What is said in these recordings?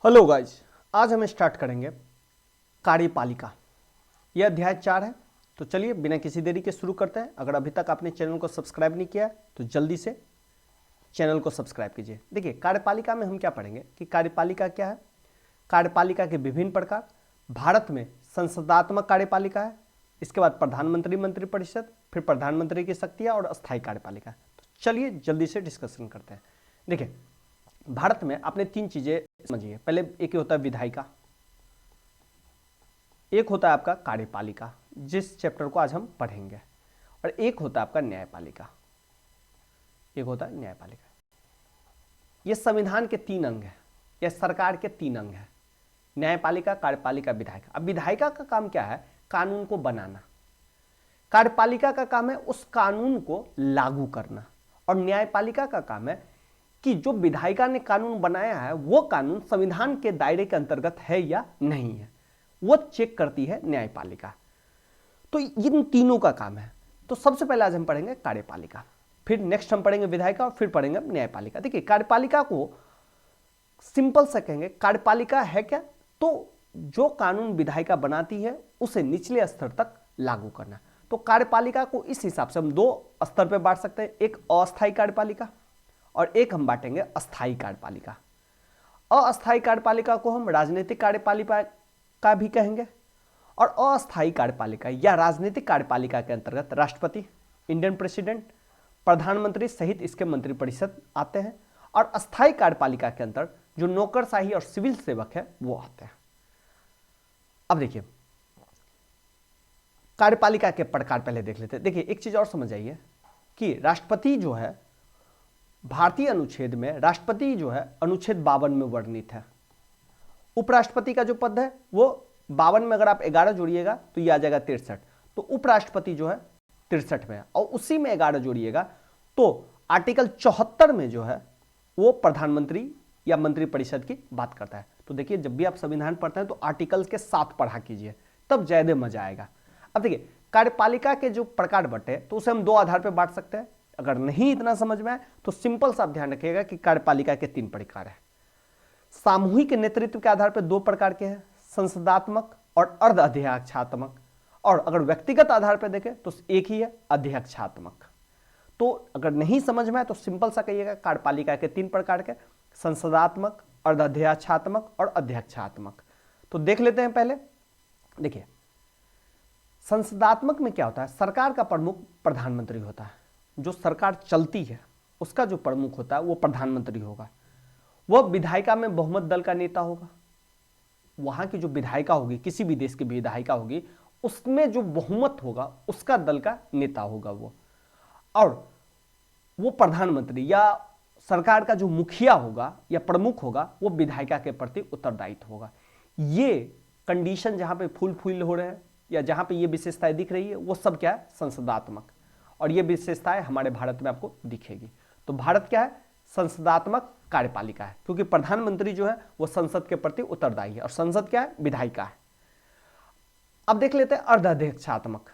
Hello guys, आज हम start करेंगे कार्यपालिका। यह अध्याय 4 है। तो चलिए बिना किसी देरी के शुरू करते हैं। अगर अभी तक आपने चैनल को सब्सक्राइब नहीं किया है तो जल्दी से चैनल को सब्सक्राइब कीजिए। देखिए कार्यपालिका में हम क्या पढ़ेंगे कि कार्यपालिका क्या है, कार्यपालिका के विभिन्न प्रकार, भारत में संसदात्मक कार्यपालिका है, इसके बाद प्रधानमंत्री मंत्रिपरिषद, फिर प्रधानमंत्री की शक्तियाँ और अस्थायी कार्यपालिका। तो चलिए जल्दी से डिस्कशन करते हैं। देखिए भारत में आपने तीन चीजें समझिए। पहले एक होता है विधायिका, एक होता है आपका कार्यपालिका जिस चैप्टर को आज हम पढ़ेंगे, और एक होता है आपका न्यायपालिका, एक होता है न्यायपालिका। ये संविधान के तीन अंग है, यह सरकार के तीन अंग है, न्यायपालिका, कार्यपालिका, विधायिका। अब विधायिका का काम क्या है? कानून को बनाना। कार्यपालिका का काम है उस कानून को लागू करना, और न्यायपालिका का काम है कि जो विधायिका ने कानून बनाया है वो कानून संविधान के दायरे के अंतर्गत है या नहीं है, वो चेक करती है न्यायपालिका। तो इन तीनों का काम है। तो सबसे पहले आज हम पढ़ेंगे कार्यपालिका, फिर नेक्स्ट हम पढ़ेंगे विधायिका, और फिर पढ़ेंगे न्यायपालिका। देखिए कार्यपालिका को सिंपल से कहेंगे, कार्यपालिका है क्या? तो जो कानून विधायिका बनाती है उसे निचले स्तर तक लागू करना। तो कार्यपालिका को इस हिसाब से हम दो स्तर पर बांट सकते हैं, एक अस्थायी कार्यपालिका और एक हम बांटेंगे अस्थायी कार्यपालिका। अस्थायी कार्यपालिका को हम राजनीतिक कार्यपालिका भी कहेंगे, और अस्थायी कार्यपालिका या राजनीतिक कार्यपालिका के अंतर्गत राष्ट्रपति, इंडियन प्रेसिडेंट, प्रधानमंत्री सहित इसके मंत्रिपरिषद आते हैं, और अस्थायी कार्यपालिका के अंतर्गत जो नौकरशाही और सिविल सेवक है वो आते हैं। अब देखिए कार्यपालिका के प्रकार पहले देख लेते हैं। देखिए एक चीज और समझ आइए कि राष्ट्रपति जो है भारतीय अनुच्छेद में, राष्ट्रपति जो है अनुच्छेद 52 में वर्णित है। उपराष्ट्रपति का जो पद है वो 52 में अगर आप 11 जोड़िएगा तो ये आ जाएगा 63। तो उपराष्ट्रपति जो है 63 में है, और उसी में 11 जोड़िएगा तो आर्टिकल 74 में जो है वो प्रधानमंत्री या मंत्रिपरिषद की बात करता है। तो देखिए जब भी आप संविधान पढ़ते हैं तो आर्टिकल्स के साथ पढ़ा कीजिए, तब ज्यादा मजा आएगा। अब देखिए कार्यपालिका के जो प्रकार बटे तो उसे हम दो आधार पर बांट सकते हैं। अगर नहीं इतना समझ में आए तो सिंपल सा ध्यान रखिएगा कि कार्यपालिका के तीन प्रकार है। सामूहिक नेतृत्व के आधार पर दो प्रकार के हैं, संसदात्मक और अर्ध अध्यक्षात्मक, और अगर व्यक्तिगत आधार पर देखें तो एक ही है, अध्यक्षात्मक। तो अगर नहीं समझ में आए तो सिंपल सा कहिएगा कार्यपालिका के तीन प्रकार के, संसदात्मक, अर्ध अध्यक्षात्मक और अध्यक्षात्मक। तो देख लेते हैं पहले। देखिए संसदात्मक में क्या होता है? सरकार का प्रमुख प्रधानमंत्री होता है, जो सरकार चलती है उसका जो प्रमुख होता है वो प्रधानमंत्री होगा। वह विधायिका में बहुमत दल का नेता होगा। वहां की जो विधायिका होगी, किसी भी देश की विधायिका होगी, उसमें जो बहुमत होगा उसका दल का नेता होगा वो, और वो प्रधानमंत्री या सरकार का जो मुखिया होगा या प्रमुख होगा वो विधायिका के प्रति उत्तरदायित्व होगा। ये कंडीशन जहां पे फुल हो रहे हैं या जहां पे ये विशेषताएं दिख रही है वो सब क्या है? संसदात्मक। और ये विशेषताएं हमारे भारत में आपको दिखेगी। तो भारत क्या है? संसदात्मक कार्यपालिका है, क्योंकि प्रधानमंत्री जो है वो संसद के प्रति उत्तरदायी है, और संसद क्या है? विधायिका है। अब देख लेते हैं अर्धाध्यक्षात्मक।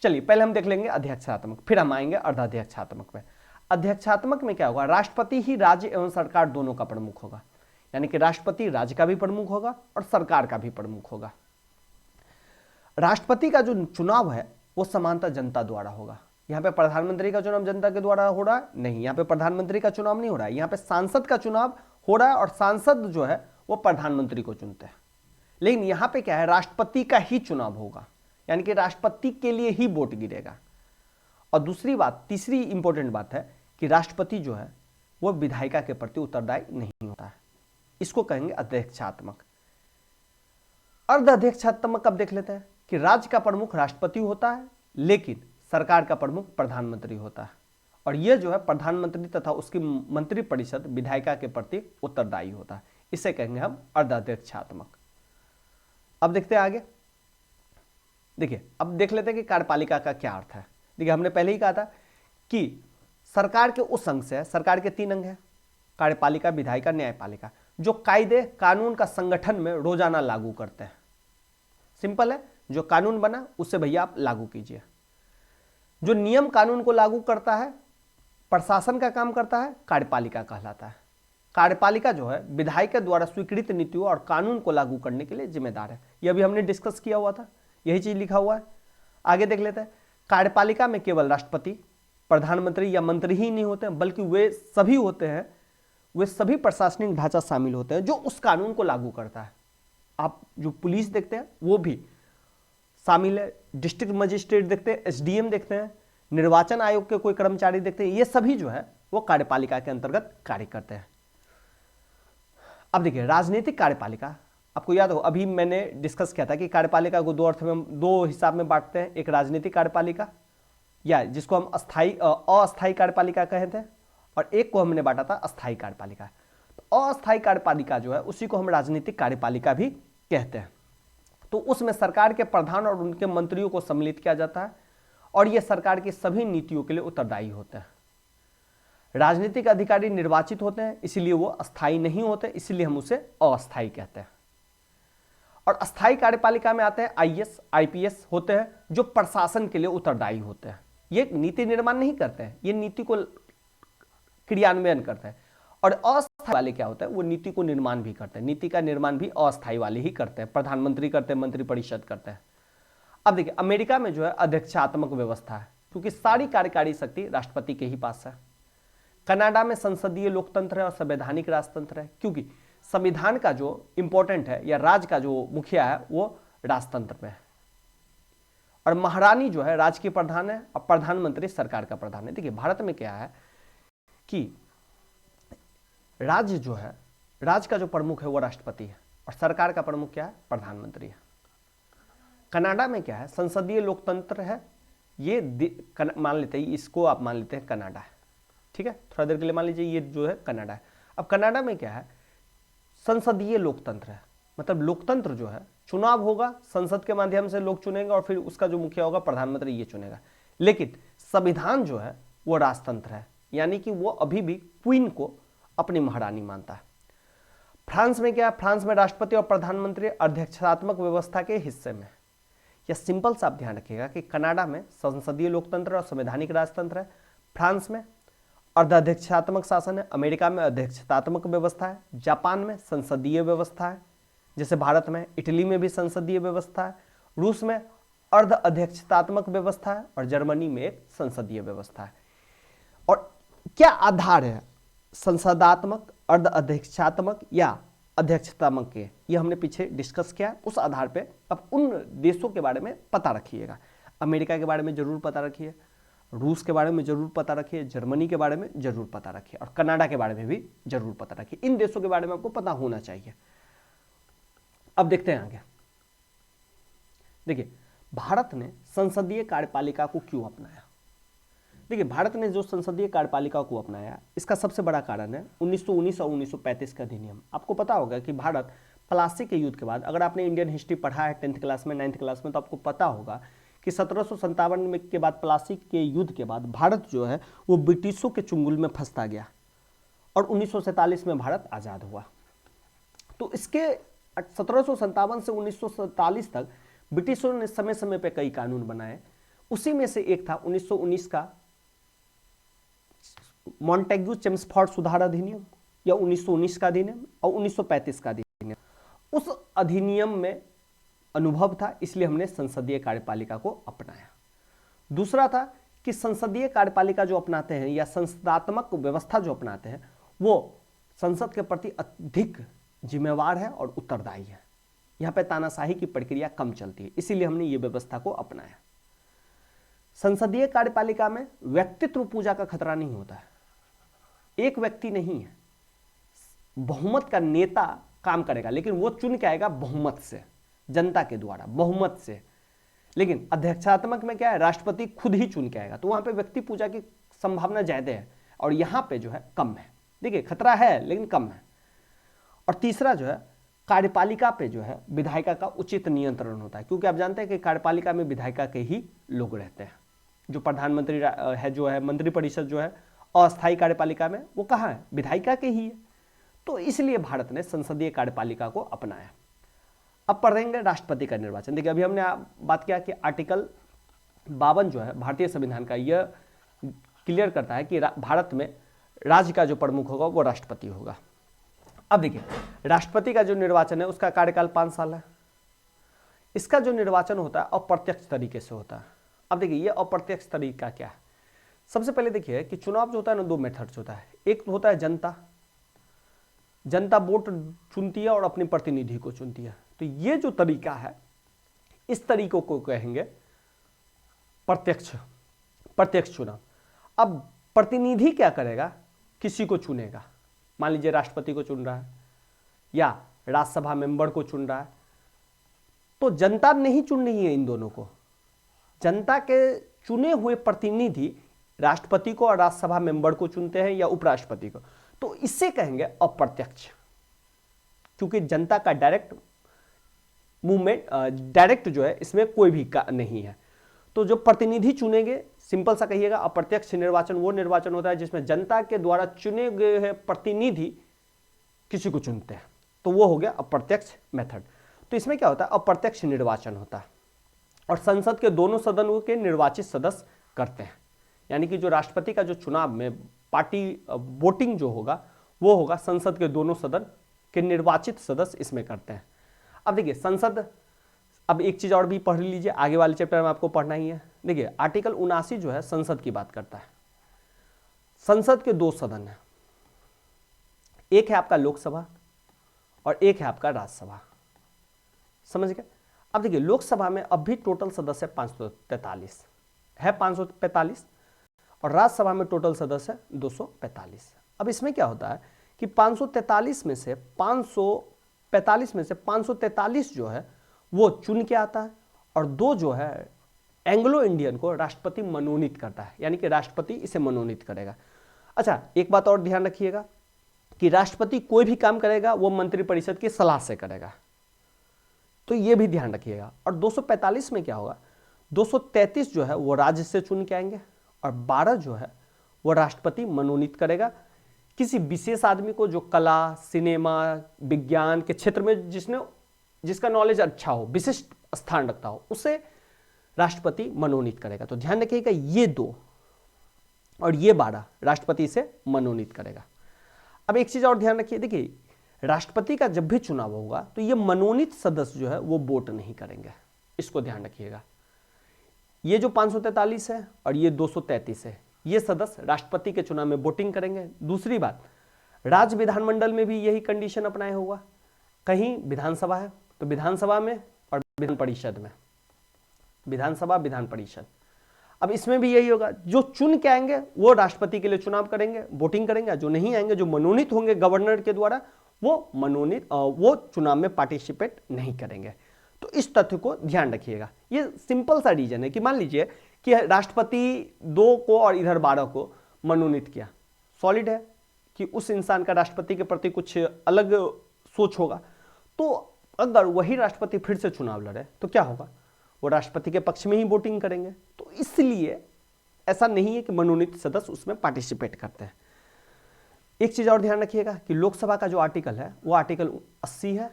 चलिए पहले हम देख लेंगे अध्यक्षात्मक, फिर हम आएंगे अर्धाध्यक्षात्मक में। अध्यक्षात्मक में क्या होगा? राष्ट्रपति ही राज्य एवं सरकार दोनों का प्रमुख होगा, यानी कि राष्ट्रपति राज्य का भी प्रमुख होगा और सरकार का भी प्रमुख होगा। राष्ट्रपति का जो चुनाव है वो समानता जनता द्वारा होगा। यहाँ पे प्रधानमंत्री का चुनाव जनता के द्वारा हो रहा है नहीं, यहाँ पे प्रधानमंत्री का चुनाव नहीं हो रहा है, यहाँ पे सांसद का चुनाव हो रहा है, और सांसद जो है वो प्रधानमंत्री को चुनते हैं। लेकिन यहाँ पे क्या है? राष्ट्रपति का ही चुनाव होगा, यानी कि राष्ट्रपति के लिए ही वोट गिरेगा। और दूसरी बात, तीसरी इंपॉर्टेंट बात है कि राष्ट्रपति जो है वो विधायिका के प्रति उत्तरदायी नहीं होता है। इसको कहेंगे अध्यक्षात्मक। अर्ध अध्यक्षात्मक अब देख लेते हैं कि राज्य का प्रमुख राष्ट्रपति होता है, लेकिन सरकार का प्रमुख प्रधानमंत्री होता है, और यह जो है प्रधानमंत्री तथा उसकी मंत्रिपरिषद विधायिका के प्रति उत्तरदायी होता है। इसे कहेंगे हम अर्धाध्यक्षात्मक। अब देखते हैं आगे। देखिए अब देख लेते हैं कि कार्यपालिका का क्या अर्थ है। देखिए हमने पहले ही कहा था कि सरकार के उस अंग से है, सरकार के तीन अंग है, कार्यपालिका, विधायिका, न्यायपालिका, जो कायदे कानून का संगठन में रोजाना लागू करते हैं। सिंपल है, जो कानून बना उसे भैया आप लागू कीजिए। जो नियम कानून को लागू करता है, प्रशासन का काम करता है, कार्यपालिका कहलाता है। कार्यपालिका जो है विधायिका के द्वारा स्वीकृत नीतियों और कानून को लागू करने के लिए जिम्मेदार है। यह अभी हमने डिस्कस किया हुआ था, यही चीज लिखा हुआ है। आगे देख लेते हैं। कार्यपालिका में केवल राष्ट्रपति, प्रधानमंत्री या मंत्री ही नहीं होते हैं, बल्कि वे सभी होते हैं, वे सभी प्रशासनिक ढांचा शामिल होते हैं जो उस कानून को लागू करता है। आप जो पुलिस देखते हैं वो भी शामिल है, डिस्ट्रिक्ट मजिस्ट्रेट देखते हैं, एसडीएम देखते हैं, निर्वाचन आयोग के कोई कर्मचारी देखते हैं, ये सभी जो है वो कार्यपालिका के अंतर्गत कार्य करते हैं। अब देखिए राजनीतिक कार्यपालिका, आपको याद हो अभी मैंने डिस्कस किया था कि कार्यपालिका को दो अर्थ में, दो हिसाब में बांटते हैं। एक राजनीतिक कार्यपालिका या जिसको हम अस्थायी कार्यपालिका कहते हैं, और एक को हमने बांटा था अस्थायी कार्यपालिका। तो अस्थायी कार्यपालिका जो है उसी को हम राजनीतिक कार्यपालिका भी कहते हैं। तो उसमें सरकार के प्रधान और उनके मंत्रियों को सम्मिलित किया जाता है और ये सरकार की सभी नीतियों के लिए उत्तरदायी होते हैं। राजनीतिक अधिकारी निर्वाचित होते हैं, इसलिए वो अस्थायी नहीं होते, इसलिए हम उसे अस्थायी कहते हैं। और अस्थायी कार्यपालिका में आते हैं आईएएस, आईपीएस होते हैं जो प्रशासन के लिए उत्तरदायी होते हैं। ये नीति निर्माण नहीं करते हैं, ये नीति को क्रियान्वयन करते हैं। और अस्थायी वाले क्या होता है, वो नीति को निर्माण भी करते हैं। नीति का निर्माण भी अस्थायी वाले ही करते हैं, प्रधानमंत्री करते हैं, मंत्रिपरिषद करते हैं। अब देखिए अमेरिका में जो है अध्यक्षात्मक व्यवस्था है, क्योंकि सारी कार्यकारी शक्ति राष्ट्रपति के ही पास है। कनाडा में संसदीय लोकतंत्र है और संवैधानिक राजतंत्र है, क्योंकि संविधान का जो इंपॉर्टेंट है या राज्य का जो मुखिया है वो राजतंत्र में है। और महारानी जो है राज्य की प्रधान है और प्रधानमंत्री सरकार का प्रधान है। देखिए भारत में क्या है कि राज्य जो है, राज्य का जो प्रमुख है वो राष्ट्रपति है और सरकार का प्रमुख क्या है, प्रधानमंत्री है। कनाडा में क्या है, संसदीय लोकतंत्र है। ये मान लेते हैं, इसको आप मान लेते हैं कनाडा है, ठीक है, थोड़ा देर के लिए मान लीजिए ये जो है कनाडा है। अब कनाडा में क्या है, संसदीय लोकतंत्र है, मतलब लोकतंत्र जो है चुनाव होगा, संसद के माध्यम से लोग चुनेंगे और फिर उसका जो मुखिया होगा प्रधानमंत्री ये चुनेगा। लेकिन संविधान जो है वो राजतंत्र है, यानी कि वो अभी भी क्वीन को अपनी महारानी मानता है। फ्रांस में क्या है, फ्रांस में राष्ट्रपति और प्रधानमंत्री अध्यक्षात्मक व्यवस्था के हिस्से में। यह सिंपल सा आप ध्यान रखिएगा कि कनाडा में संसदीय लोकतंत्र और संवैधानिक राजतंत्र है, फ्रांस में अर्धाध्यक्षात्मक शासन है, अमेरिका में अध्यक्षतात्मक व्यवस्था है, जापान में संसदीय व्यवस्था है जैसे भारत में, इटली में भी संसदीय व्यवस्था है, रूस में अर्ध अध्यक्षतात्मक व्यवस्था है और जर्मनी में एक संसदीय व्यवस्था है। और क्या आधार है संसदात्मक, अर्ध अध्यक्षात्मक या अध्यक्षतात्मक के, ये हमने पीछे डिस्कस किया। उस आधार पे अब उन देशों के बारे में पता रखिएगा। अमेरिका के बारे में जरूर पता रखिए, रूस के बारे में जरूर पता रखिए, जर्मनी के बारे में जरूर पता रखिए और कनाडा के बारे में भी जरूर पता रखिए। इन देशों के बारे में आपको पता होना चाहिए। अब देखते हैं आगे। देखिए भारत ने संसदीय कार्यपालिका को क्यों अपनाया। देखिए भारत ने जो संसदीय कार्यपालिका को अपनाया, इसका सबसे बड़ा कारण है 1919 और 1935 का अधिनियम। आपको पता होगा कि भारत प्लासी के युद्ध के बाद, अगर आपने इंडियन हिस्ट्री पढ़ा है 10th क्लास में, 9th क्लास में, तो आपको पता होगा कि 1757 में के बाद, प्लासी के युद्ध के बाद भारत जो है वो ब्रिटिशों के चुंगल में फंसता गया और 1947 में भारत आज़ाद हुआ। तो इसके 1757 से 1947 तक ब्रिटिशों ने समय समय पे कई कानून बनाए। उसी में से एक था 1919 का मॉन्टेग्यू चेम्सफोर्ड सुधार अधिनियम या 1919 का अधिनियम और 1935 का अधिनियम। उस अधिनियम में अनुभव था, इसलिए हमने संसदीय कार्यपालिका को अपनाया। दूसरा था कि संसदीय कार्यपालिका जो अपनाते हैं या संसदात्मक व्यवस्था जो अपनाते हैं वो संसद के प्रति अधिक जिम्मेवार है और उत्तरदायी है। यहाँ पे तानाशाही की प्रक्रिया कम चलती है, इसीलिए हमने ये व्यवस्था को अपनाया। संसदीय कार्यपालिका में व्यक्तित्व पूजा का खतरा नहीं होता है। एक व्यक्ति नहीं है, बहुमत का नेता काम करेगा, लेकिन वो चुन के आएगा बहुमत से, जनता के द्वारा, बहुमत से। लेकिन अध्यक्षात्मक में क्या है, राष्ट्रपति खुद ही चुन के आएगा, तो वहां पे व्यक्ति पूजा की संभावना ज्यादा है और यहां पे जो है कम है। देखिए खतरा है लेकिन कम है। और तीसरा जो है, कार्यपालिका पे जो है विधायिका का उचित नियंत्रण होता है, क्योंकि आप जानते हैं कि कार्यपालिका में विधायिका के ही लोग रहते हैं। जो प्रधानमंत्री है, जो है मंत्रिपरिषद जो है अस्थायी कार्यपालिका में, वो कहाँ है, विधायिका के ही है। तो इसलिए भारत ने संसदीय कार्यपालिका को अपनाया। अब पढ़ेंगे राष्ट्रपति का निर्वाचन। देखिए अभी हमने बात किया कि आर्टिकल 52 जो है भारतीय संविधान का, यह क्लियर करता है कि भारत में राज्य का जो प्रमुख होगा वो राष्ट्रपति होगा। अब देखिए, राष्ट्रपति का जो निर्वाचन है उसका कार्यकाल 5 साल है। इसका जो निर्वाचन होता है अप्रत्यक्ष तरीके से होता है। अब देखिए ये अप्रत्यक्ष तरीका क्या है। सबसे पहले देखिए कि चुनाव जो होता है ना, 2 मेथड से होता है। एक होता है जनता वोट चुनती है और अपने प्रतिनिधि को चुनती है। तो ये जो तरीका है, इस तरीकों को कहेंगे प्रत्यक्ष चुनाव। अब प्रतिनिधि क्या करेगा, किसी को चुनेगा। मान लीजिए राष्ट्रपति को चुन रहा है या राज्यसभा मेंबर को चुन रहा है, तो जनता नहीं चुन रही है इन दोनों को। जनता के चुने हुए प्रतिनिधि राष्ट्रपति को और राज्यसभा मेंबर को चुनते हैं या उपराष्ट्रपति को। तो इसे कहेंगे अप्रत्यक्ष, क्योंकि जनता का डायरेक्ट मूवमेंट, डायरेक्ट जो है इसमें कोई भी नहीं है। तो जो प्रतिनिधि चुनेंगे, सिंपल सा कहिएगा, अप्रत्यक्ष निर्वाचन वो निर्वाचन होता है जिसमें जनता के द्वारा चुने गए प्रतिनिधि किसी को चुनते हैं। तो वो हो गया अप्रत्यक्ष मेथड। तो इसमें क्या होता है, अप्रत्यक्ष निर्वाचन होता है और संसद के दोनों सदनों के निर्वाचित सदस्य करते हैं। यानी कि जो राष्ट्रपति का जो चुनाव में पार्टी वोटिंग जो होगा वो होगा संसद के दोनों सदन के निर्वाचित सदस्य इसमें करते हैं। अब देखिए संसद, अब एक चीज और भी पढ़ लीजिए, आगे वाले चैप्टर में आपको पढ़ना ही है। देखिए आर्टिकल 79 जो है संसद की बात करता है। संसद के 2 सदन है, एक है आपका लोकसभा और एक है आपका राज्यसभा। समझ गए। अब देखिए लोकसभा में अब भी टोटल सदस्य 543 है, 545, और राज्यसभा में टोटल सदस्य है 245। अब इसमें क्या होता है कि 543 में से 543 जो है वो चुन के आता है और 2 जो है एंग्लो इंडियन को राष्ट्रपति मनोनीत करता है, यानी कि राष्ट्रपति इसे मनोनीत करेगा। अच्छा, एक बात और ध्यान रखिएगा कि राष्ट्रपति कोई भी काम करेगा वो मंत्रिपरिषद की सलाह से करेगा, तो ये भी ध्यान रखिएगा। और 245 में क्या होगा, 233 जो है वो राज्य से चुन के आएंगे और 12 जो है वो राष्ट्रपति मनोनीत करेगा किसी विशेष आदमी को जो कला, सिनेमा, विज्ञान के क्षेत्र में जिसका नॉलेज अच्छा हो, विशिष्ट स्थान रखता हो, उसे राष्ट्रपति मनोनीत करेगा। तो ध्यान रखिएगा ये 2 और ये 12 राष्ट्रपति से मनोनीत करेगा। अब एक चीज और ध्यान रखिए, देखिए राष्ट्रपति का जब भी चुनाव होगा तो ये मनोनीत सदस्य जो है वो वोट नहीं करेंगे, इसको ध्यान रखिएगा। ये जो 543 है और ये 233 है, ये सदस्य राष्ट्रपति के चुनाव में वोटिंग करेंगे। दूसरी बात, राज्य विधानमंडल में भी यही कंडीशन अपनाया होगा। कहीं विधानसभा है तो विधानसभा में और विधान परिषद में, विधानसभा विधान परिषद, अब इसमें भी यही होगा। जो चुन के आएंगे वो राष्ट्रपति के लिए चुनाव करेंगे, वोटिंग करेंगे। जो नहीं आएंगे, जो मनोनीत होंगे गवर्नर के द्वारा, वो चुनाव में पार्टिसिपेट नहीं करेंगे। तो इस तथ्य को ध्यान रखिएगा। ये सिंपल सा रीजन है कि मान लीजिए कि राष्ट्रपति 2 को और इधर 12 को मनोनीत किया, सॉलिड है कि उस इंसान का राष्ट्रपति के प्रति कुछ अलग सोच होगा। तो अगर वही राष्ट्रपति फिर से चुनाव लड़े तो क्या होगा, वो राष्ट्रपति के पक्ष में ही वोटिंग करेंगे। तो इसलिए ऐसा नहीं है कि मनोनीत सदस्य उसमें पार्टिसिपेट करते हैं। एक चीज और ध्यान रखिएगा कि लोकसभा का जो आर्टिकल है वो आर्टिकल 80 है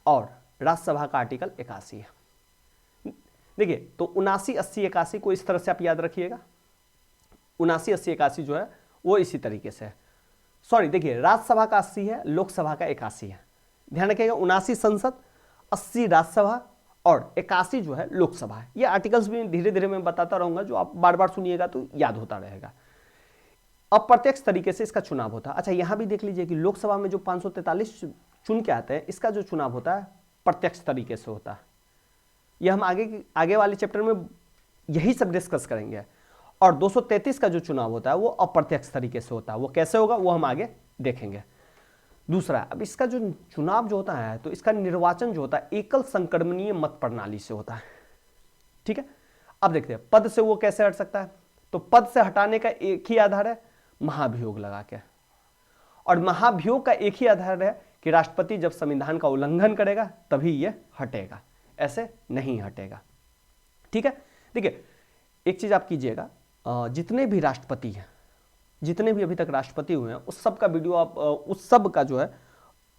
और राज्यसभा का आर्टिकल 81 है। देखिए तो 79, 80, 81 को इस तरह से आप याद रखिएगा। 79, 80, 81 जो है वो इसी तरीके से है। सॉरी, देखिए राज्यसभा का 80 है, लोकसभा का 81 है। ध्यान रखिएगा 79 संसद, 80 राज्यसभा और 81 जो है लोकसभा है। ये आर्टिकल्स भी धीरे धीरे मैं बताता रहूंगा, जो आप बार बार सुनिएगा तो याद होता रहेगा। अप्रत्यक्ष तरीके से इसका चुनाव होता है। अच्छा, यहां भी देख लीजिए कि लोकसभा में जो 543 चुन के आते हैं, इसका जो चुनाव होता है प्रत्यक्ष तरीके से होता है। यह हम आगे वाले चैप्टर में यही सब डिस्कस करेंगे। और 233 का जो चुनाव होता है वो अप्रत्यक्ष तरीके से होता है। वो कैसे होगा वो हम आगे देखेंगे। दूसरा, अब इसका जो चुनाव जो होता है तो इसका निर्वाचन जो होता है एकल संक्रमणीय मत प्रणाली से होता है। ठीक है, अब देखते हैं पद से वो कैसे हट सकता है। तो पद से हटाने का एक ही आधार है, महाभियोग लगा के। और महाभियोग का एक ही आधार है कि राष्ट्रपति जब संविधान का उल्लंघन करेगा तभी ये हटेगा, ऐसे नहीं हटेगा। ठीक है, देखिए एक चीज आप कीजिएगा, जितने भी राष्ट्रपति हैं, जितने भी अभी तक राष्ट्रपति हुए हैं, उस सब का वीडियो आप उस सब का जो है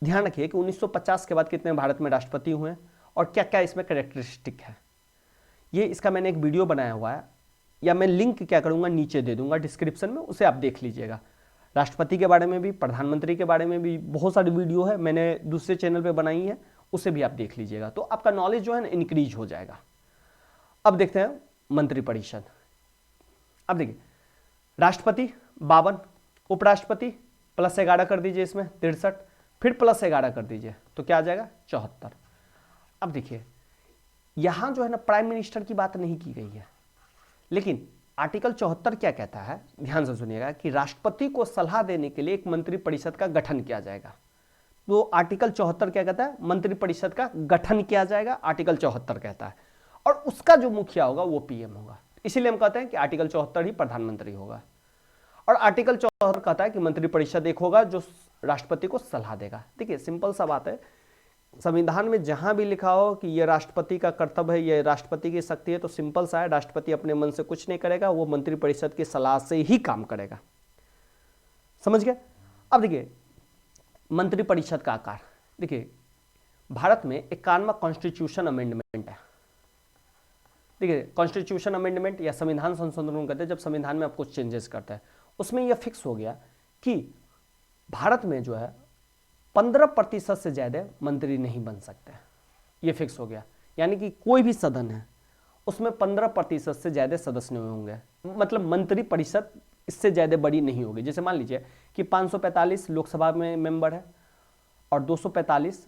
ध्यान रखिए कि 1950 के बाद कितने भारत में राष्ट्रपति हुए हैं और क्या क्या इसमें कैरेक्टरिस्टिक है। ये इसका मैंने एक वीडियो बनाया हुआ है, या मैं लिंक क्या करूंगा नीचे दे दूंगा डिस्क्रिप्शन में, उसे आप देख लीजिएगा। राष्ट्रपति के बारे में भी, प्रधानमंत्री के बारे में भी बहुत सारी वीडियो है, मैंने दूसरे चैनल पे बनाई है, उसे भी आप देख लीजिएगा, तो आपका नॉलेज जो है ना इंक्रीज हो जाएगा। अब देखते हैं मंत्रिपरिषद। अब देखिए, राष्ट्रपति 52, उपराष्ट्रपति +11 कर दीजिए, इसमें 63, फिर +11 कर दीजिए तो क्या आ जाएगा 74। अब देखिए यहां जो है ना प्राइम मिनिस्टर की बात नहीं की गई है, लेकिन आर्टिकल 74 क्या कहता है, ध्यान से सुनिएगा, कि राष्ट्रपति को सलाह देने के लिए एक मंत्रिपरिषद का गठन किया जाएगा। तो आर्टिकल 74 क्या कहता है, मंत्रिपरिषद का गठन किया जाएगा, आर्टिकल 74 कहता है, और उसका जो मुखिया होगा वो पीएम होगा। इसीलिए हम कहते हैं कि आर्टिकल 74 ही प्रधानमंत्री होगा। और आर्टिकल 74 कहता है कि मंत्रिपरिषद एक होगा जो राष्ट्रपति को सलाह देगा। देखिए सिंपल सा बात है, संविधान में जहां भी लिखा हो कि यह राष्ट्रपति का कर्तव्य है, यह राष्ट्रपति की शक्ति है, तो सिंपल सा है, राष्ट्रपति अपने मन से कुछ नहीं करेगा, वो मंत्रिपरिषद की सलाह से ही काम करेगा। समझ गए। अब देखिए मंत्रिपरिषद का आकार, देखिए भारत में 51वां कॉन्स्टिट्यूशन अमेंडमेंट है। देखिए कॉन्स्टिट्यूशन अमेंडमेंट या संविधान संशोधन कहते हैं, जब संविधान में आप कुछ चेंजेस करते हैं, उसमें यह फिक्स हो गया कि भारत में जो है 15% से ज्यादा मंत्री नहीं बन सकते, ये फिक्स हो गया। यानी कि कोई भी सदन है उसमें 15% से ज्यादा सदस्य नहीं होंगे, मतलब मंत्री परिषद इससे ज्यादा बड़ी नहीं होगी। जैसे मान लीजिए कि 545 लोकसभा में मेंबर है और 245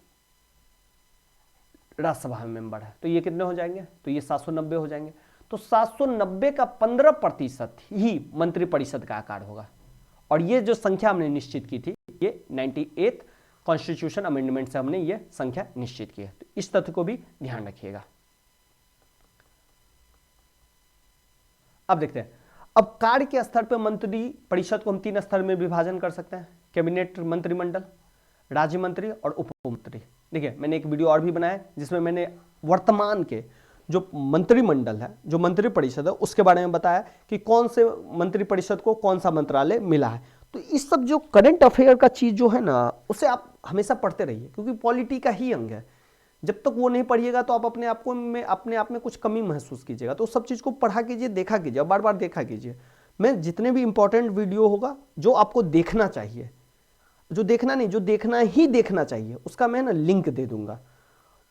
राज्यसभा में मेंबर है, तो ये कितने हो जाएंगे, तो ये 790 हो जाएंगे। तो 790 का 15% ही मंत्रिपरिषद का आकार होगा। और ये जो संख्या हमने निश्चित की थी, ये 98 कॉन्स्टिट्यूशन अमेंडमेंट से हमने ये संख्या निश्चित की है, तो इस तथ्य को भी ध्यान रखिएगा। अब देखते हैं, अब कार्य के स्तर पर मंत्री परिषद को हम 3 स्तर में विभाजन कर सकते हैं, कैबिनेट मंत्रिमंडल, राज्य मंत्री और उप मंत्री। देखिए मैंने एक वीडियो और भी बनाया जिसमें मैंने वर्तमान के जो मंत्रिमंडल है, जो मंत्रिपरिषद है, उसके बारे में बताया कि कौन से मंत्रिपरिषद को कौन सा मंत्रालय मिला है। तो इस सब जो करंट अफेयर का चीज जो है ना, उसे आप हमेशा पढ़ते रहिए, क्योंकि पॉलिटी का ही अंग है। जब तक वो नहीं पढ़िएगा तो आप अपने आप में कुछ कमी महसूस कीजिएगा। तो सब चीज को पढ़ा कीजिए, देखा कीजिए, बार बार देखा कीजिए। मैं जितने भी इंपॉर्टेंट वीडियो होगा जो आपको देखना चाहिए, जो देखना नहीं, जो देखना ही देखना चाहिए, उसका मैं ना लिंक दे दूंगा,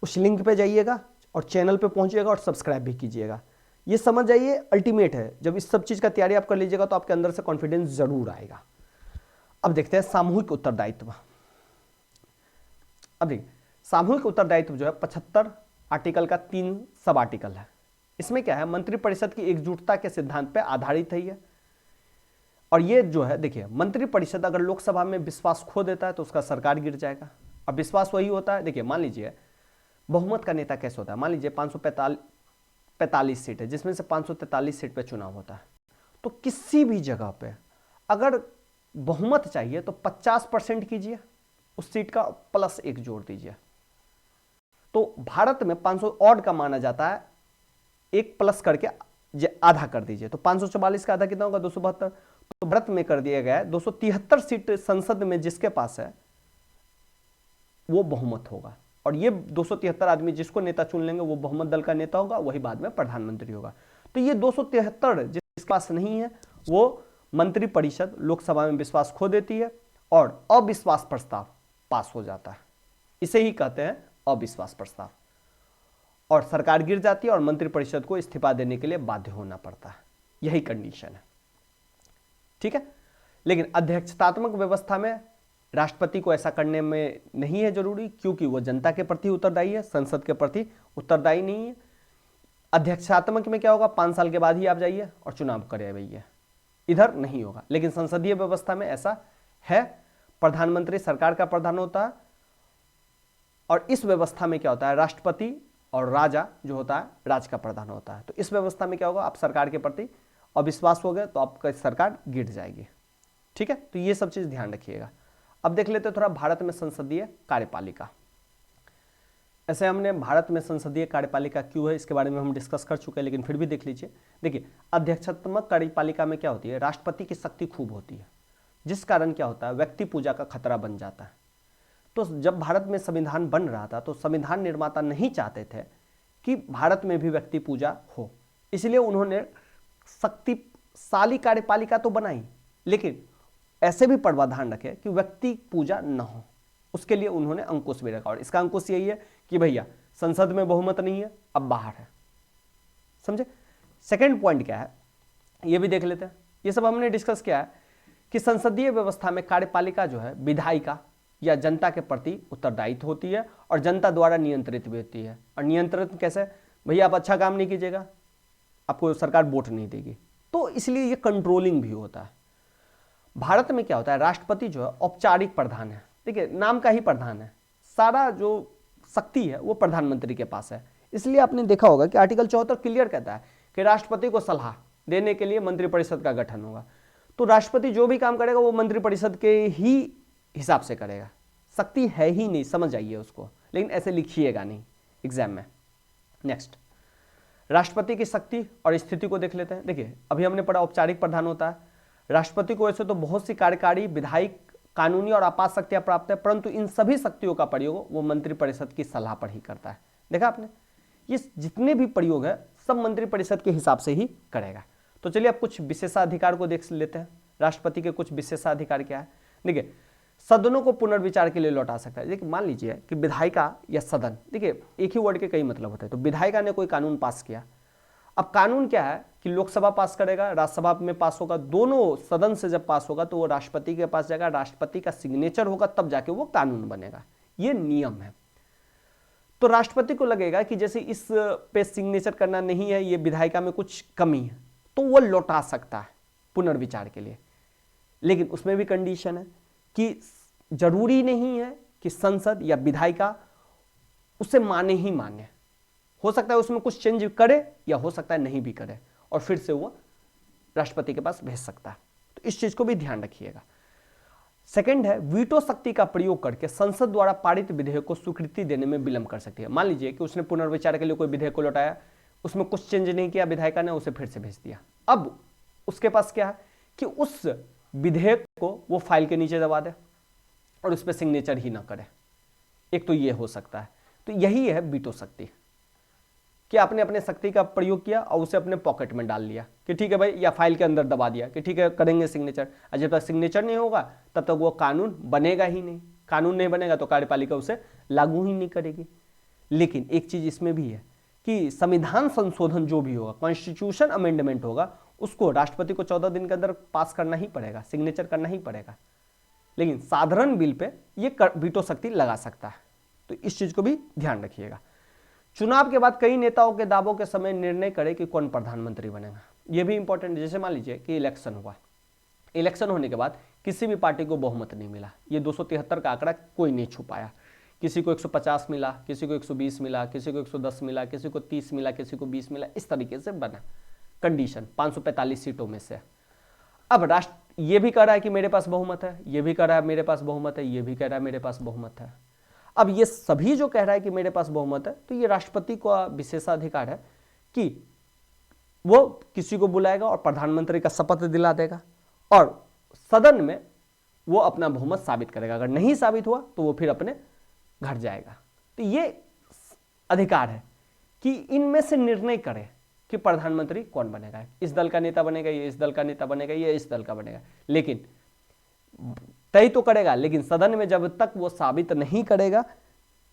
उस लिंक पे जाइएगा और चैनल पे पहुंचिएगा और सब्सक्राइब भी कीजिएगा। ये समझ जाइए अल्टीमेट है, जब इस सब चीज का तैयारी आप कर लीजिएगा तो आपके अंदर से कॉन्फिडेंस जरूर आएगा। अब देखते हैं सामूहिक उत्तरदायित्व। अब देखिए सामूहिक उत्तरदायित्व जो है 75 आर्टिकल का 3 सब आर्टिकल है। इसमें क्या है, मंत्रिपरिषद की एकजुटता के सिद्धांत पर आधारित है ये। और ये जो है देखिए, मंत्रिपरिषद अगर लोकसभा में विश्वास खो देता है तो उसका सरकार गिर जाएगा। अब विश्वास वही होता है, देखिए मान लीजिए बहुमत का नेता कैसे होता है, मान लीजिए 545 सीट है, जिसमें से 543 सीट पे चुनाव होता है। तो किसी भी जगह पे अगर बहुमत चाहिए तो 50% कीजिए, उस सीट का +1 जोड़ दीजिए। तो भारत में 500 ऑड का माना जाता है, 1 प्लस करके आधा कर दीजिए, तो 544 का आधा कितना होगा, 272। तो भारत में कर दिया गया है 273 सीट संसद में जिसके पास है वो बहुमत होगा। और ये 273 आदमी जिसको नेता चुन लेंगे वो बहुमत दल का नेता होगा, वही बाद में प्रधानमंत्री होगा। तो ये 273 जिसके पास नहीं है वो मंत्रिपरिषद लोकसभा में विश्वास खो देती है और अविश्वास प्रस्ताव पास हो जाता है। इसे ही कहते हैं अविश्वास प्रस्ताव, और सरकार गिर जाती है और मंत्रिपरिषद को इस्तीफा देने के लिए बाध्य होना पड़ता है। यही कंडीशन है, ठीक है। लेकिन अध्यक्षतात्मक व्यवस्था में राष्ट्रपति को ऐसा करने में नहीं है जरूरी, क्योंकि वो जनता के प्रति उत्तरदायी है, संसद के प्रति उत्तरदायी नहीं है। अध्यक्षात्मक में क्या होगा, 5 साल के बाद ही आप जाइए और चुनाव करे भैया, इधर नहीं होगा। लेकिन संसदीय व्यवस्था में ऐसा है, प्रधानमंत्री सरकार का प्रधान होता है, और इस व्यवस्था में क्या होता है, राष्ट्रपति और राजा जो होता है राज का प्रधान होता है। तो इस व्यवस्था में क्या होगा, आप सरकार के प्रति अविश्वास हो गए तो आपका सरकार गिर जाएगी, ठीक है। तो ये सब चीज ध्यान रखिएगा। अब देख लेते हैं थोड़ा भारत में संसदीय कार्यपालिका। ऐसे हमने भारत में संसदीय कार्यपालिका क्यों है इसके बारे में हम डिस्कस कर चुके हैं, लेकिन फिर भी देख लीजिए। देखिए अध्यक्षात्मक कार्यपालिका में क्या होती है, राष्ट्रपति की शक्ति खूब होती है, जिस कारण क्या होता है, व्यक्ति पूजा का खतरा बन जाता है। तो जब भारत में संविधान बन रहा था तो संविधान निर्माता नहीं चाहते थे कि भारत में भी व्यक्ति पूजा हो, इसलिए उन्होंने शक्तिशाली कार्यपालिका तो बनाई, लेकिन ऐसे भी प्रावधान रखे कि व्यक्ति पूजा न हो, उसके लिए उन्होंने अंकुश भी रखा। और इसका अंकुश यही है कि भैया संसद में बहुमत नहीं है, अब बाहर है। समझे? सेकंड पॉइंट क्या है ये भी देख लेते हैं। ये सब हमने डिस्कस किया है कि संसदीय व्यवस्था में कार्यपालिका जो है विधायिका या जनता के प्रति उत्तरदायित्व होती है और जनता द्वारा नियंत्रित भी होती है। और नियंत्रित कैसे? भैया आप अच्छा काम नहीं कीजिएगा, आपको सरकार वोट नहीं देगी, तो इसलिए ये कंट्रोलिंग भी होता है। भारत में क्या होता है, राष्ट्रपति जो है औपचारिक प्रधान है। देखिए नाम का ही प्रधान है, सारा जो शक्ति है वो प्रधानमंत्री के पास है। इसलिए आपने देखा होगा कि आर्टिकल 74 क्लियर कहता है कि राष्ट्रपति को सलाह देने के लिए मंत्रिपरिषद का गठन होगा। तो राष्ट्रपति जो भी काम करेगा वो मंत्रिपरिषद के ही हिसाब से करेगा। शक्ति है ही नहीं, समझ आइए उसको, लेकिन ऐसे लिखिएगा नहीं एग्जाम में। नेक्स्ट, राष्ट्रपति की शक्ति और स्थिति को देख लेते हैं। देखिए अभी हमने पढ़ा औपचारिक प्रधान होता है। राष्ट्रपति को ऐसे तो बहुत सी कार्यकारी, विधायिक, कानूनी और आपात शक्तियां प्राप्त है, परंतु इन सभी शक्तियों का प्रयोग वो मंत्रिपरिषद की सलाह पर ही करता है। देखा आपने, ये जितने भी प्रयोग है सब मंत्रिपरिषद के हिसाब से ही करेगा। तो चलिए अब कुछ विशेषाधिकार को देख लेते हैं। राष्ट्रपति के कुछ विशेषाधिकार क्या है? देखिए सदनों को पुनर्विचार के लिए लौटा सकता है। देखिए मान लीजिए कि विधायिका या सदन, देखिए एक ही वर्ड के कई मतलब होते हैं। तो विधायिका ने कोई कानून पास किया, अब कानून क्या है कि लोकसभा पास करेगा, राज्यसभा में पास होगा, दोनों सदन से जब पास होगा तो वो राष्ट्रपति के पास जाएगा, राष्ट्रपति का सिग्नेचर होगा, तब जाके वो कानून बनेगा। ये नियम है। तो राष्ट्रपति को लगेगा कि जैसे इस पे सिग्नेचर करना नहीं है, ये विधायिका में कुछ कमी है, तो वो लौटा सकता है पुनर्विचार के लिए। लेकिन उसमें भी कंडीशन है कि जरूरी नहीं है कि संसद या विधायिका उसे माने ही माने, हो सकता है उसमें कुछ चेंज करे या हो सकता है नहीं भी करे, और फिर से वो राष्ट्रपति के पास भेज सकता है। तो इस चीज को भी ध्यान रखिएगा। सेकंड है, वीटो शक्ति का प्रयोग करके संसद द्वारा पारित विधेयक को स्वीकृति देने में विलंब कर सकती है। मान लीजिए कि उसने पुनर्विचार के लिए कोई विधेयक को लौटाया, उसमें कुछ चेंज नहीं किया विधायिका ने, उसे फिर से भेज दिया। अब उसके पास क्या है कि उस विधेयक को वो फाइल के नीचे दबा दे और उस पर सिग्नेचर ही ना करे। एक तो ये हो सकता है। तो यही है वीटो शक्ति, कि आपने अपने शक्ति का प्रयोग किया और उसे अपने पॉकेट में डाल लिया कि ठीक है भाई, या फाइल के अंदर दबा दिया कि ठीक है करेंगे सिग्नेचर। और जब तक सिग्नेचर नहीं होगा तब तक वो कानून बनेगा ही नहीं। कानून नहीं बनेगा तो कार्यपालिका उसे लागू ही नहीं करेगी। लेकिन एक चीज इसमें भी है कि संविधान संशोधन जो भी होगा, कॉन्स्टिट्यूशन अमेंडमेंट होगा, उसको राष्ट्रपति को 14 दिन के अंदर पास करना ही पड़ेगा, सिग्नेचर करना ही पड़ेगा। लेकिन साधारण बिल पे ये वीटो शक्ति लगा सकता है। तो इस चीज को भी ध्यान रखिएगा। चुनाव के बाद कई नेताओं के दावों के समय निर्णय करे कि कौन प्रधानमंत्री बनेगा, यह भी इंपॉर्टेंट। जैसे मान लीजिए कि इलेक्शन हुआ, इलेक्शन होने के बाद किसी भी पार्टी को बहुमत नहीं मिला, ये 273 का आंकड़ा कोई नहीं छुपाया। किसी को 150 मिला, किसी को 120 मिला, किसी को 110 मिला, किसी को 30 मिला, किसी को 20 मिला, इस तरीके से बना कंडीशन 545 सीटों में से। अब राष्ट्र ये भी कह रहा है कि मेरे पास बहुमत है, ये भी कह रहा है मेरे पास बहुमत है, ये भी कह रहा है मेरे पास बहुमत है। अब ये सभी जो कह रहा है कि मेरे पास बहुमत है, तो ये राष्ट्रपति का विशेषाधिकार है कि वो किसी को बुलाएगा और प्रधानमंत्री का शपथ दिला देगा और सदन में वो अपना बहुमत साबित करेगा। अगर नहीं साबित हुआ तो वो फिर अपने घर जाएगा। तो ये अधिकार है कि इनमें से निर्णय करे कि प्रधानमंत्री कौन बनेगा, इस दल का नेता बनेगा, ये इस दल का नेता बनेगा, ये इस दल का बनेगा। लेकिन तय तो करेगा, लेकिन सदन में जब तक वो साबित नहीं करेगा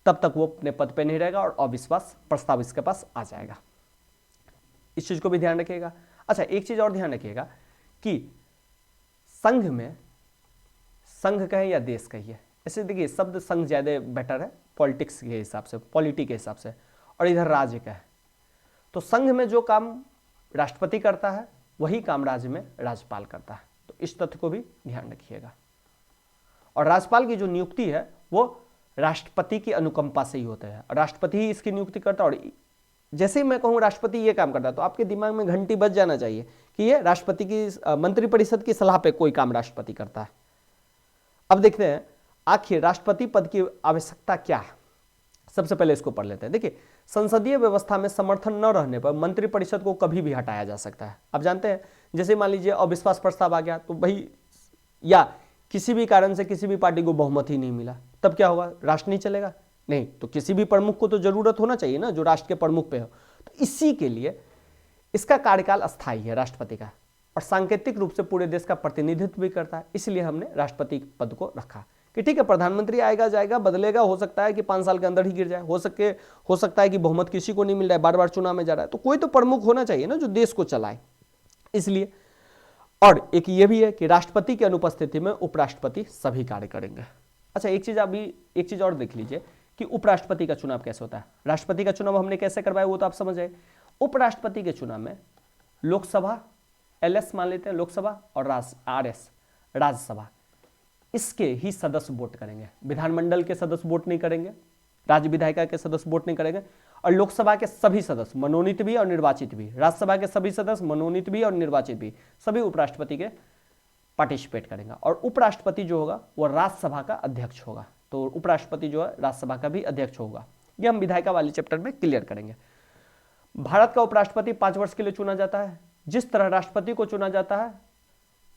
तब तक वो अपने पद पे नहीं रहेगा और अविश्वास प्रस्ताव इसके पास आ जाएगा। इस चीज को भी ध्यान रखिएगा। अच्छा, एक चीज और ध्यान रखिएगा कि संघ में, संघ कहे या देश कहिए, ऐसे देखिए शब्द संघ ज्यादा बेटर है पॉलिटिक्स के हिसाब से, पॉलिटी के हिसाब से, और इधर राज्य का है। तो संघ में जो काम राष्ट्रपति करता है वही काम राज्य में राज्यपाल करता है। तो इस तथ्य को भी ध्यान रखिएगा। और राज्यपाल की जो नियुक्ति है वो राष्ट्रपति की अनुकंपा से ही होता है, राष्ट्रपति ही इसकी नियुक्ति करता है। और जैसे ही मैं कहूँ राष्ट्रपति ये काम करता है तो आपके दिमाग में घंटी बज जाना चाहिए कि ये राष्ट्रपति की मंत्रिपरिषद की सलाह पे कोई काम राष्ट्रपति करता है। अब देखते हैं आखिर राष्ट्रपति पद की आवश्यकता क्या है। सबसे पहले इसको पढ़ लेते हैं। देखिए, संसदीय व्यवस्था में समर्थन न रहने पर मंत्रिपरिषद को कभी भी हटाया जा सकता है। आप जानते हैं, जैसे मान लीजिए अविश्वास प्रस्ताव आ गया तो भाई, या किसी भी कारण से किसी भी पार्टी को बहुमत ही नहीं मिला, तब क्या होगा? राष्ट्र नहीं चलेगा? नहीं, तो किसी भी प्रमुख को तो जरूरत होना चाहिए ना, जो राष्ट्र के प्रमुख पे हो। तो इसी के लिए इसका कार्यकाल अस्थायी है राष्ट्रपति का, और सांकेतिक रूप से पूरे देश का प्रतिनिधित्व भी करता है। इसलिए हमने राष्ट्रपति पद को रखा कि ठीक है, प्रधानमंत्री आएगा जाएगा, बदलेगा, हो सकता है कि 5 साल के अंदर ही गिर जाए, हो सकता है कि बहुमत किसी को नहीं मिल रहा है, बार बार चुनाव में जा रहा है, तो कोई तो प्रमुख होना चाहिए ना जो देश को चलाए, इसलिए। और एक ये भी है कि राष्ट्रपति की अनुपस्थिति में उपराष्ट्रपति सभी कार्य करेंगे। अच्छा, एक चीज और देख लीजिए कि उपराष्ट्रपति का चुनाव कैसे होता है। राष्ट्रपति का चुनाव हमने कैसे करवाया वो तो आप समझ गए। उपराष्ट्रपति के चुनाव में लोकसभा, LS मान लेते हैं लोकसभा, और RS राज्यसभा, इसके ही सदस्य वोट करेंगे। विधानमंडल के सदस्य वोट नहीं करेंगे, राज्य विधायिका के सदस्य वोट नहीं करेंगे, और लोकसभा के सभी सदस्य मनोनीत भी और निर्वाचित भी, राज्यसभा के सभी सदस्य मनोनीत भी और निर्वाचित भी, सभी उपराष्ट्रपति के पार्टिसिपेट करेंगे। और उपराष्ट्रपति जो होगा वो राज्यसभा का अध्यक्ष होगा, तो उपराष्ट्रपति जो है राज्यसभा का भी अध्यक्ष होगा। ये हम विधायिका वाले चैप्टर में क्लियर करेंगे। भारत का उपराष्ट्रपति 5 वर्ष के लिए चुना जाता है, जिस तरह राष्ट्रपति को चुना जाता है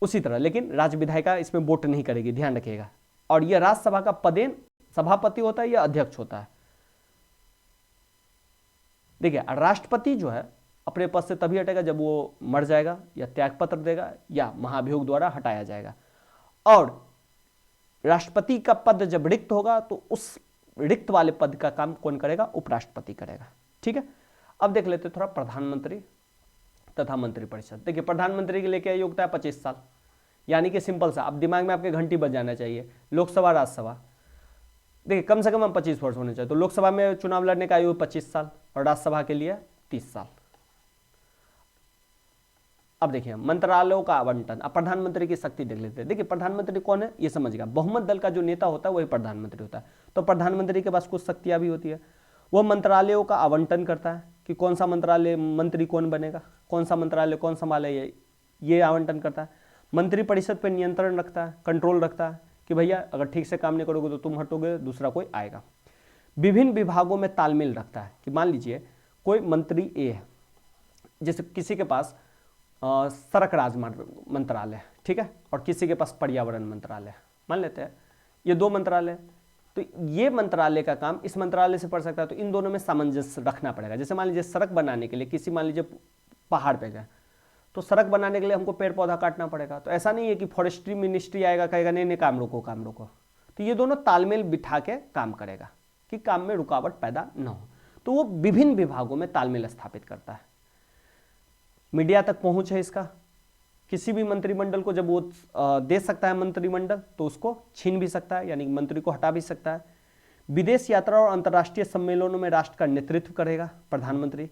उसी तरह, लेकिन राज्य विधायिका इसमें वोट नहीं करेगी, ध्यान रखिएगा। और यह राज्यसभा का पदेन सभापति होता है या अध्यक्ष होता है। देखिए, राष्ट्रपति जो है अपने पद से तभी हटेगा जब वो मर जाएगा या त्यागपत्र देगा या महाभियोग द्वारा हटाया जाएगा। और राष्ट्रपति का पद जब रिक्त होगा तो उस रिक्त वाले पद का काम कौन करेगा? उपराष्ट्रपति करेगा। ठीक है, अब देख लेते थोड़ा प्रधानमंत्री तथा मंत्रिपरिषद। देखिए, प्रधानमंत्री के लिए क्या योग्यता है? 25 साल, यानी कि सिंपल सा, अब दिमाग में आपके घंटी बज जाना चाहिए। लोकसभा राज्यसभा, देखिए कम से कम हम 25 वर्ष होने चाहिए, तो लोकसभा में चुनाव लड़ने का आयु 25 साल और राज्यसभा के लिए 30 साल। अब देखिए मंत्रालयों का आवंटन, अब प्रधानमंत्री की शक्ति देख लेते हैं। देखिए प्रधानमंत्री कौन है ये समझिएगा, बहुमत दल का जो नेता होता है वही प्रधानमंत्री होता है। तो प्रधानमंत्री के पास कुछ शक्तियां भी होती है, वह मंत्रालयों का आवंटन करता है कि कौन सा मंत्रालय मंत्री कौन बनेगा, कौन सा मंत्रालय कौन संभाले, ये आवंटन करता है। मंत्रिपरिषद पर नियंत्रण रखता है, कंट्रोल रखता है कि भैया अगर ठीक से काम नहीं करोगे तो तुम हटोगे, दूसरा कोई आएगा। विभिन्न विभागों में तालमेल रखता है कि मान लीजिए कोई मंत्री ए है, जैसे किसी के पास सड़क राजमार्ग मंत्रालय, ठीक है, और किसी के पास पर्यावरण मंत्रालय, मान लेते हैं ये 2 मंत्रालय, तो ये मंत्रालय का काम इस मंत्रालय से पड़ सकता है, तो इन दोनों में सामंजस्य रखना पड़ेगा। जैसे मान लीजिए सड़क बनाने के लिए किसी, मान लीजिए पहाड़ पे गए, तो सड़क बनाने के लिए हमको पेड़ पौधा काटना पड़ेगा, तो ऐसा नहीं है कि फॉरेस्ट्री मिनिस्ट्री आएगा कहेगा नहीं नहीं काम रोको काम रोको, तो ये दोनों तालमेल बिठा के काम करेगा कि काम में रुकावट पैदा न हो। तो वो विभिन्न विभागों में तालमेल स्थापित करता है। मीडिया तक पहुंच है इसका, किसी भी मंत्रिमंडल को जब वो दे सकता है मंत्रिमंडल तो उसको छीन भी सकता है, यानी मंत्री को हटा भी सकता है। विदेश यात्रा और अंतर्राष्ट्रीय सम्मेलनों में राष्ट्र का नेतृत्व करेगा प्रधानमंत्री।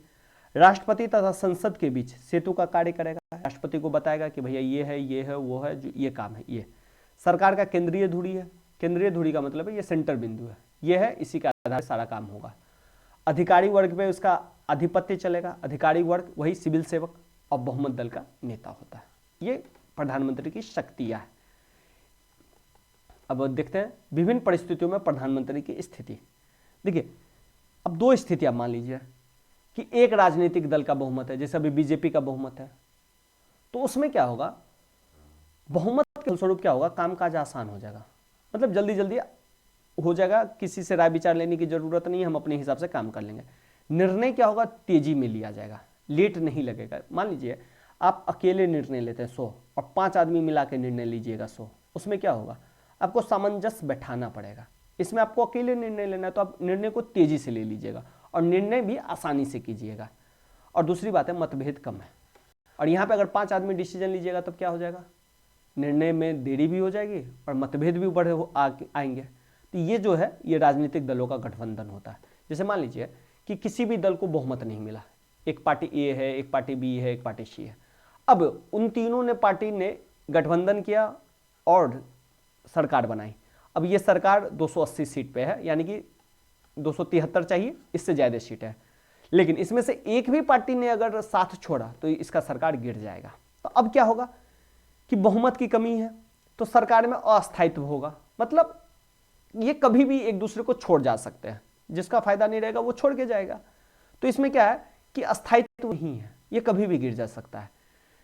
राष्ट्रपति तथा संसद के बीच सेतु का कार्य करेगा, राष्ट्रपति को बताएगा कि भैया ये है वो है, जो ये काम है। ये सरकार का केंद्रीय धुरी है, केंद्रीय धुरी का मतलब है ये सेंटर बिंदु है, ये है, इसी के आधार पर सारा काम होगा। अधिकारी वर्ग पे उसका आधिपत्य चलेगा, अधिकारी वर्ग वही सिविल सेवक और बहुमत दल का नेता होता है। ये प्रधानमंत्री की शक्तियां है। अब देखते हैं विभिन्न परिस्थितियों में प्रधानमंत्री की स्थिति। देखिए अब 2 स्थितियां मान लीजिए कि एक राजनीतिक दल का बहुमत है, जैसे अभी बीजेपी का बहुमत है, तो उसमें क्या होगा, बहुमत के स्वरूप क्या होगा, कामकाज आसान हो जाएगा, मतलब जल्दी जल्दी हो जाएगा, किसी से राय विचार लेने की जरूरत नहीं है, हम अपने हिसाब से काम कर लेंगे। निर्णय क्या होगा, तेजी में लिया जाएगा, लेट नहीं लगेगा। मान लीजिए आप अकेले निर्णय लेते हैं 100 और 5 आदमी मिला के निर्णय लीजिएगा 100, उसमें क्या होगा, आपको सामंजस्य बैठाना पड़ेगा। इसमें आपको अकेले निर्णय लेना है तो आप निर्णय को तेजी से ले लीजिएगा और निर्णय भी आसानी से कीजिएगा। और दूसरी बात है मतभेद कम है, और यहाँ पे अगर 5 आदमी डिसीजन लीजिएगा तब क्या हो जाएगा, निर्णय में देरी भी हो जाएगी और मतभेद भी बढ़े आएंगे। तो ये जो है ये राजनीतिक दलों का गठबंधन होता है। जैसे मान लीजिए कि किसी भी दल को बहुमत नहीं मिला, एक पार्टी ए है, एक पार्टी बी है, एक पार्टी सी है, अब उन तीनों ने पार्टी ने गठबंधन किया और सरकार बनाई। अब ये सरकार 280 सीट पे है, यानी कि 273 चाहिए, इससे ज़्यादा सीट है, लेकिन इसमें से एक भी पार्टी ने अगर साथ छोड़ा तो इसका सरकार गिर जाएगा। तो अब क्या होगा कि बहुमत की कमी है तो सरकार में अस्थायित्व होगा, मतलब ये कभी भी एक दूसरे को छोड़ जा सकते हैं, जिसका फायदा नहीं रहेगा वो छोड़ के जाएगा। तो इसमें क्या है कि अस्थायित्व नहीं है, ये कभी भी गिर जा सकता है।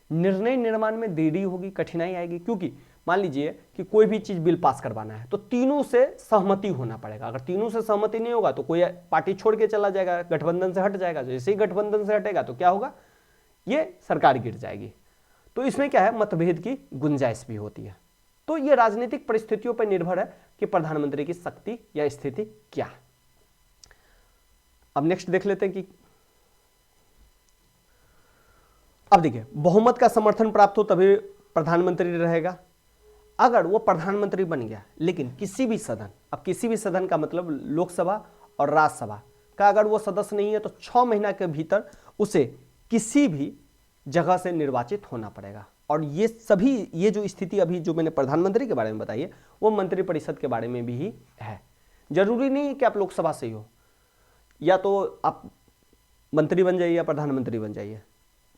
निर्णय निर्माण में देरी होगी, कठिनाई आएगी, क्योंकि मान लीजिए कि कोई भी चीज बिल पास करवाना है तो तीनों से सहमति होना पड़ेगा। अगर तीनों से सहमति नहीं होगा तो कोई पार्टी छोड़ के चला जाएगा, गठबंधन से हट जाएगा। जैसे ही गठबंधन से हटेगा तो क्या होगा, ये सरकार गिर जाएगी। तो इसमें क्या है, मतभेद की गुंजाइश भी होती है। तो ये राजनीतिक परिस्थितियों पर निर्भर है कि प्रधानमंत्री की शक्ति या स्थिति क्या है। अब नेक्स्ट देख लेते हैं कि अब देखिए, बहुमत का समर्थन प्राप्त हो तभी प्रधानमंत्री रहेगा। अगर वो प्रधानमंत्री बन गया लेकिन किसी भी सदन, अब किसी भी सदन का मतलब लोकसभा और राज्यसभा का अगर वो सदस्य नहीं है तो 6 महीना के भीतर उसे किसी भी जगह से निर्वाचित होना पड़ेगा। और ये सभी, ये जो स्थिति अभी जो मैंने प्रधानमंत्री के बारे में बताई है वो मंत्रिपरिषद के बारे में भी ही है। जरूरी नहीं है कि आप लोकसभा से ही हो, या तो आप मंत्री बन जाइए या प्रधानमंत्री बन जाइए।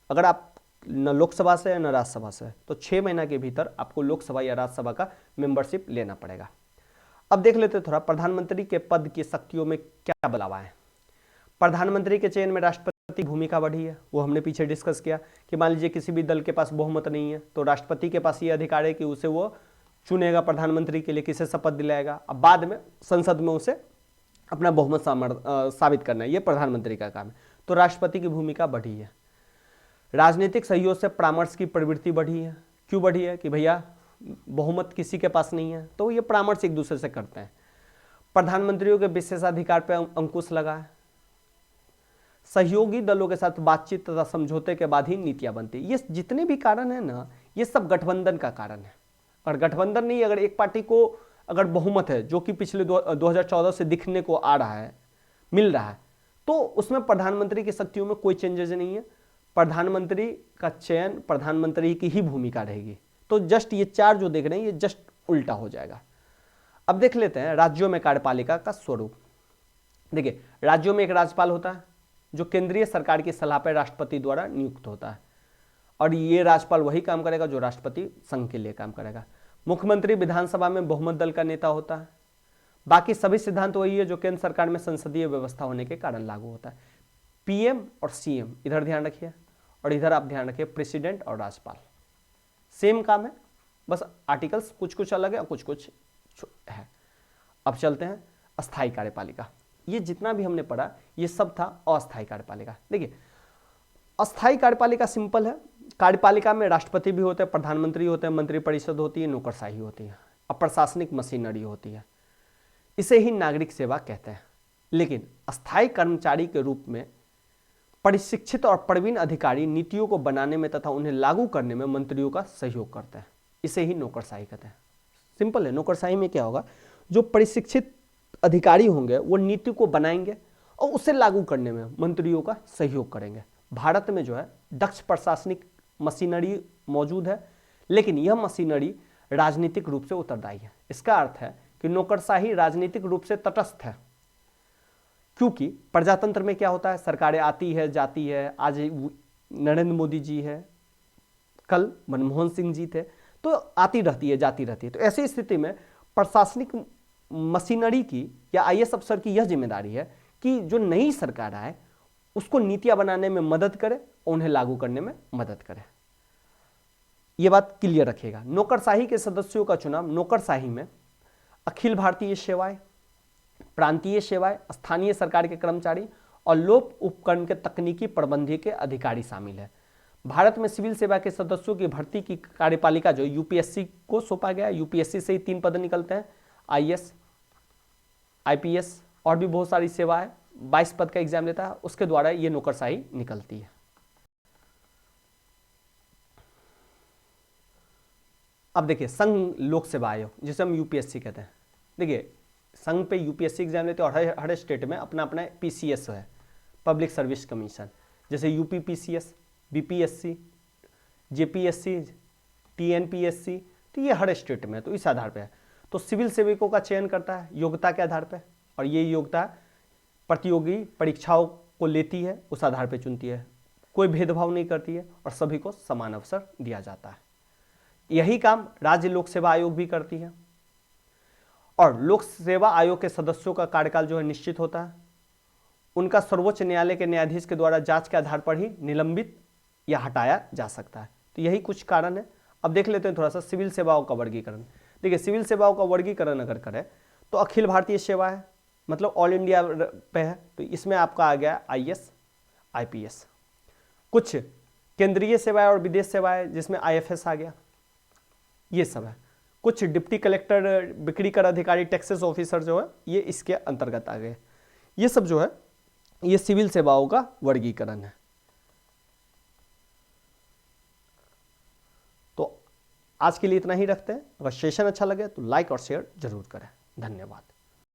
अगर आप न लोकसभा से न राज्यसभा से, तो 6 महीना के भीतर आपको लोकसभा या राज्यसभा का मेंबरशिप लेना पड़ेगा। अब देख लेते थोड़ा प्रधानमंत्री के पद की शक्तियों में क्या बदलाव है। प्रधानमंत्री के चयन में राष्ट्रपति की भूमिका बढ़ी है, वो हमने पीछे डिस्कस किया कि मान लीजिए किसी भी दल के पास बहुमत नहीं है तो राष्ट्रपति के पास ये अधिकार है कि उसे वो चुनेगा प्रधानमंत्री के लिए, किसे शपथ दिलाएगा। अब बाद में संसद में उसे अपना बहुमत साबित करना है, ये प्रधानमंत्री का काम है। तो राष्ट्रपति की भूमिका बढ़ी है। राजनीतिक सहयोग से परामर्श की प्रवृत्ति बढ़ी है। क्यों बढ़ी है कि भैया बहुमत किसी के पास नहीं है तो ये परामर्श एक दूसरे से करते हैं। प्रधानमंत्रियों के विशेषाधिकार पर अंकुश लगा है। सहयोगी दलों के साथ बातचीत तथा समझौते के बाद ही नीतियां बनती है। ये जितने भी कारण है ना, ये सब गठबंधन का कारण है। और गठबंधन नहीं, अगर एक पार्टी को अगर बहुमत है जो कि पिछले 2014 से दिखने को आ रहा है, मिल रहा है, तो उसमें प्रधानमंत्री की शक्तियों में कोई चेंजेस नहीं है। प्रधानमंत्री का चयन प्रधानमंत्री की ही भूमिका रहेगी। तो जस्ट ये 4 जो देख रहे हैं ये जस्ट उल्टा हो जाएगा। अब देख लेते हैं राज्यों में कार्यपालिका का स्वरूप। देखिए, राज्यों में एक राज्यपाल होता है जो केंद्रीय सरकार की सलाह पर राष्ट्रपति द्वारा नियुक्त होता है, और ये राज्यपाल वही काम करेगा जो राष्ट्रपति संघ के लिए काम करेगा। मुख्यमंत्री विधानसभा में बहुमत दल का नेता होता है। बाकी सभी सिद्धांत वही है जो केंद्र सरकार में संसदीय व्यवस्था होने के कारण लागू होता है। पीएम और सीएम इधर ध्यान रखिए, और इधर आप ध्यान रखिए प्रेसिडेंट और राज्यपाल, सेम काम है, बस आर्टिकल्स कुछ कुछ अलग है और कुछ कुछ है। अब चलते हैं अस्थायी कार्यपालिका। ये जितना भी हमने पढ़ा ये सब था अस्थायी कार्यपालिका। देखिए, अस्थायी कार्यपालिका सिंपल है। कार्यपालिका में राष्ट्रपति भी होते हैं, प्रधानमंत्री होते हैं, मंत्रिपरिषद होती है, नौकरशाही होती है, और प्रशासनिक मशीनरी होती है। इसे ही नागरिक सेवा कहते हैं। लेकिन अस्थायी कर्मचारी के रूप में प्रशिक्षित और प्रवीण अधिकारी नीतियों को बनाने में तथा उन्हें लागू करने में मंत्रियों का सहयोग करते हैं। इसे ही नौकरशाही कहते हैं। सिंपल है। नौकरशाही में क्या होगा, जो प्रशिक्षित अधिकारी होंगे वो नीति को बनाएंगे और उसे लागू करने में मंत्रियों का सहयोग करेंगे। भारत में जो है दक्ष प्रशासनिक मशीनरी मौजूद है, लेकिन यह मशीनरी राजनीतिक रूप से उत्तरदायी है। इसका अर्थ है कि नौकरशाही राजनीतिक रूप से तटस्थ है, क्योंकि प्रजातंत्र में क्या होता है, सरकारें आती है जाती है। आज नरेंद्र मोदी जी है, कल मनमोहन सिंह जी थे, तो आती रहती है जाती रहती है। तो ऐसी स्थिति में प्रशासनिक मशीनरी की या आईएएस अफसर की यह जिम्मेदारी है कि जो नई सरकार आए उसको नीतियां बनाने में मदद करे और उन्हें लागू करने में मदद करे। यह बात क्लियर रखिएगा। नौकरशाही के सदस्यों का चुनाव नौकरशाही में अखिल भारतीय सेवाएं, प्रांतीय सेवाएं, स्थानीय सरकार के कर्मचारी और लोक उपकरण के तकनीकी प्रबंधीय के अधिकारी शामिल है। भारत में सिविल सेवा के सदस्यों की भर्ती की कार्यपालिका जो यूपीएससी को सौंपा गया। यूपीएससी से ही 3 पद निकलते हैं, आईएएस, आईपीएस और भी बहुत सारी सेवा है। 22 पद का एग्जाम लेता है, उसके द्वारा ये नौकरशाही निकलती है। अब देखिए, संघ लोक सेवा आयोग जिसे हम यूपीएससी कहते हैं। देखिए, संघ पे यूपीएससी एग्जाम लेते हैं और हर स्टेट में अपना अपना पीसीएस है, पब्लिक सर्विस कमीशन, जैसे UP PCS, BPSC, JPSC, TNPSC. तो ये हर स्टेट में है, तो इस आधार पे है। तो सिविल सेवकों का चयन करता है योग्यता के आधार पे, और ये योग्यता प्रतियोगी परीक्षाओं को लेती है, उस आधार पे चुनती है। कोई भेदभाव नहीं करती है और सभी को समान अवसर दिया जाता है। यही काम राज्य लोक सेवा आयोग भी करती है। और लोक सेवा आयोग के सदस्यों का कार्यकाल जो है निश्चित होता है। उनका सर्वोच्च न्यायालय के न्यायाधीश के द्वारा जांच के आधार पर ही निलंबित या हटाया जा सकता है। तो यही कुछ कारण है। अब देख लेते हैं थोड़ा सा सिविल सेवाओं का वर्गीकरण। देखिए, सिविल सेवाओं का वर्गीकरण अगर करें तो अखिल भारतीय सेवा है, मतलब ऑल इंडिया पे है, तो इसमें आपका आ गया आईएएस, आईपीएस। कुछ केंद्रीय सेवाएं और विदेश सेवाएं जिसमें IFS आ गया, ये सब है। कुछ डिप्टी कलेक्टर, बिक्री कर अधिकारी, टैक्सेस ऑफिसर जो है ये इसके अंतर्गत आ गए। ये सब जो है ये सिविल सेवाओं का वर्गीकरण है। तो आज के लिए इतना ही रखते हैं। अगर सेशन अच्छा लगे तो लाइक और शेयर जरूर करें। धन्यवाद।